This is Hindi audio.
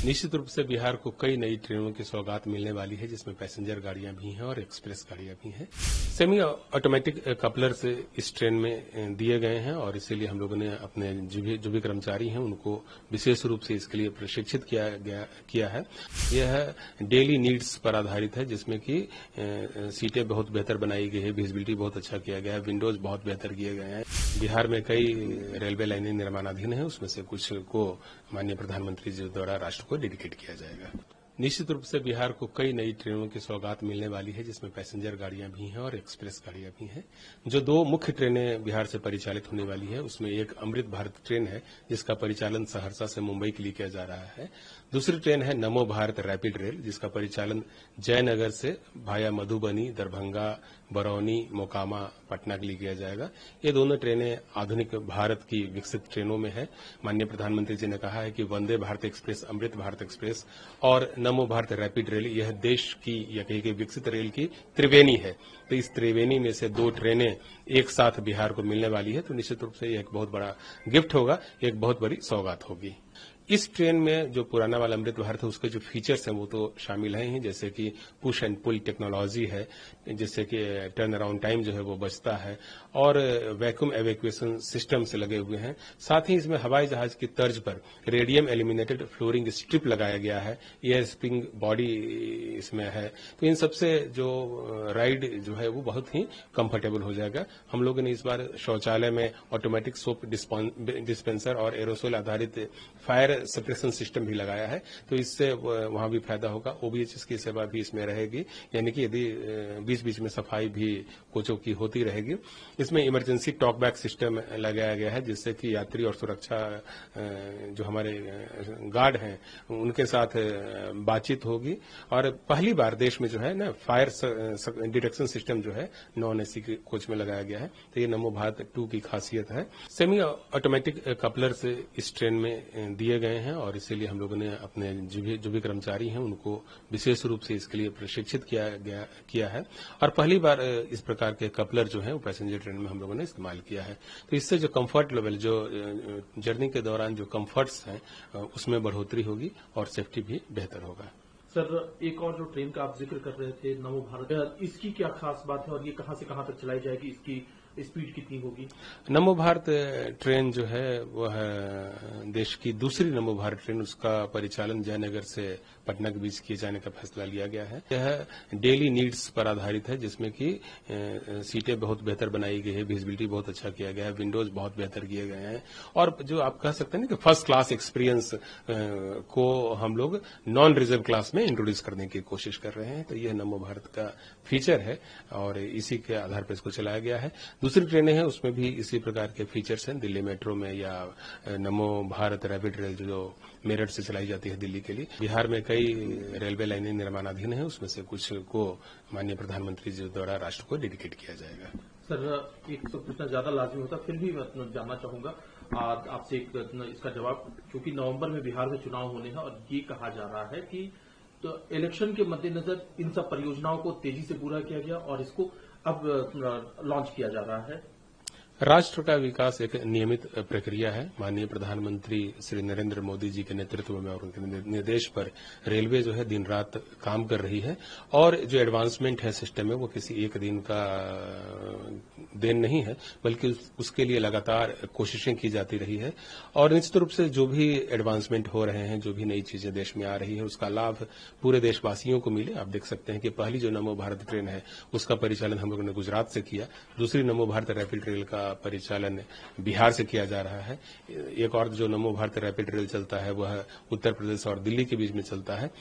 निश्चित रूप से बिहार को कई नई ट्रेनों की सौगात मिलने वाली है, जिसमें पैसेंजर गाड़ियां भी हैं और एक्सप्रेस गाड़ियां भी हैं। सेमी ऑटोमेटिक कपलर्स इस ट्रेन में दिए गए हैं और इसीलिए हम लोगों ने अपने जो भी कर्मचारी हैं उनको विशेष रूप से इसके लिए प्रशिक्षित किया है। यह डेली नीड्स पर आधारित है, जिसमें कि सीटें बहुत बेहतर बनाई गई है, विजिबिलिटी बहुत अच्छा किया गया है, विंडोज बहुत बेहतर किए गए हैं। बिहार में कई रेलवे लाइनें निर्माणाधीन हैं, उसमें से कुछ को माननीय प्रधानमंत्री जी द्वारा राष्ट्र को डेडिकेट किया जाएगा। निश्चित रूप से बिहार को कई नई ट्रेनों की सौगात मिलने वाली है, जिसमें पैसेंजर गाड़ियां भी हैं और एक्सप्रेस गाड़ियां भी हैं। जो दो मुख्य ट्रेनें बिहार से परिचालित होने वाली है, उसमें एक अमृत भारत ट्रेन है, जिसका परिचालन सहरसा से मुंबई के लिए किया जा रहा है। दूसरी ट्रेन है नमो भारत रैपिड रेल, जिसका परिचालन जयनगर से भाया मधुबनी, दरभंगा, बरौनी, मोकामा, पटना के लिए किया जाएगा। ये दोनों ट्रेनें आधुनिक भारत की विकसित ट्रेनों में है। माननीय प्रधानमंत्री जी ने कहा है कि वंदे भारत एक्सप्रेस, अमृत भारत एक्सप्रेस और नमो भारत रैपिड रेल यह देश की या कहीं की विकसित रेल की त्रिवेणी है। तो इस त्रिवेणी में से दो ट्रेनें एक साथ बिहार को मिलने वाली है, तो निश्चित रूप से यह एक बहुत बड़ा गिफ्ट होगा, एक बहुत बड़ी सौगात होगी। इस ट्रेन में जो पुराना वाला अमृत भारत है, उसके जो फीचर्स हैं वो तो शामिल हैं ही, जैसे कि पुश एंड पुल टेक्नोलॉजी है, जैसे कि टर्न अराउंड टाइम जो है वो बचता है और वैक्यूम एवैक्यूएशन सिस्टम से लगे हुए हैं। साथ ही इसमें हवाई जहाज की तर्ज पर रेडियम एल्यूमिनेटेड फ्लोरिंग स्ट्रिप लगाया गया है, एयर स्प्रिंग बॉडी इसमें है। तो इन सबसे जो राइड जो है वो बहुत ही कंफर्टेबल हो जाएगा। हम लोगों ने इस बार शौचालय में ऑटोमेटिक सोप डिस्पेंसर और एरोसोल आधारित फायर सप्रेशन सिस्टम भी लगाया है, तो इससे वहां भी फायदा होगा। ओबीएचएस की सेवा भी इसमें रहेगी, यानी कि यदि बीच बीच में सफाई भी कोचों की होती रहेगी। इसमें इमरजेंसी टॉक बैक सिस्टम लगाया गया है, जिससे कि यात्री और सुरक्षा जो हमारे गार्ड हैं उनके साथ बातचीत होगी। और पहली बार देश में जो है ना फायर डिटेक्शन सिस्टम जो है नॉन एसी के कोच में लगाया गया है, तो ये नमो भारत 2 की खासियत है। सेमी ऑटोमेटिक कपलर्स इस ट्रेन में दिए गए हैं और इसीलिए हम लोगों ने अपने जो भी कर्मचारी हैं उनको विशेष रूप से इसके लिए प्रशिक्षित किया है। और पहली बार इस प्रकार के कपलर जो है वो पैसेंजर ट्रेन में हम लोगों ने इस्तेमाल किया है। तो इससे जो कंफर्ट लेवल, जो जर्नी के दौरान जो कंफर्ट्स हैं उसमें बढ़ोतरी होगी और सेफ्टी भी बेहतर होगा। सर, एक और जो ट्रेन का आप जिक्र कर रहे थे नमो भारत, इसकी क्या खास बात है और ये कहां से कहां तक चलाई जाएगी, इसकी स्पीड कितनी होगी? नमो भारत ट्रेन जो है वह देश की दूसरी नमो भारत ट्रेन, उसका परिचालन जयनगर से पटना के बीच किए जाने का फैसला लिया गया है। यह डेली नीड्स पर आधारित है, जिसमें कि सीटें बहुत बेहतर बनाई गई है, विजिबिलिटी बहुत अच्छा किया गया है, विंडोज बहुत बेहतर किए गए हैं और जो आप कह सकते हैं ना कि फर्स्ट क्लास एक्सपीरियंस को हम लोग नॉन रिजर्व क्लास में इंट्रोड्यूस करने की कोशिश कर रहे हैं। तो यह नमो भारत का फीचर है और इसी के आधार पर इसको चलाया गया है। दूसरी ट्रेनें हैं उसमें भी इसी प्रकार के फीचर्स हैं, दिल्ली मेट्रो में या नमो भारत रैपिड रेल जो मेरठ से चलाई जाती है दिल्ली के लिए। बिहार में कई रेलवे लाइनें निर्माणाधीन हैं, उसमें से कुछ को माननीय प्रधानमंत्री जी द्वारा राष्ट्र को डेडिकेट किया जाएगा। सर, एक तो पूछना ज्यादा लाजमी होता, फिर भी मैं जानना चाहूंगा आपसे इसका जवाब, क्योंकि नवंबर में बिहार में चुनाव होने हैं और ये कहा जा रहा है कि तो इलेक्शन के मद्देनजर इन सब परियोजनाओं को तेजी से पूरा किया गया और इसको अब लॉन्च किया जा रहा है। राष्ट्र का विकास एक नियमित प्रक्रिया है। माननीय प्रधानमंत्री श्री नरेंद्र मोदी जी के नेतृत्व में और उनके निर्देश पर रेलवे जो है दिन रात काम कर रही है और जो एडवांसमेंट है सिस्टम में वो किसी एक दिन का देन नहीं है, बल्कि उसके लिए लगातार कोशिशें की जाती रही है और निश्चित रूप से जो भी एडवांसमेंट हो रहे हैं, जो भी नई चीजें देश में आ रही है, उसका लाभ पूरे देशवासियों को मिले। आप देख सकते हैं कि पहली जो नमो भारत ट्रेन है उसका परिचालन हम लोगों ने गुजरात से किया, दूसरी नमो भारत रैपिड रेल का परिचालन बिहार से किया जा रहा है। एक और जो नमो भारत रैपिड रेल चलता है वह उत्तर प्रदेश और दिल्ली के बीच में चलता है।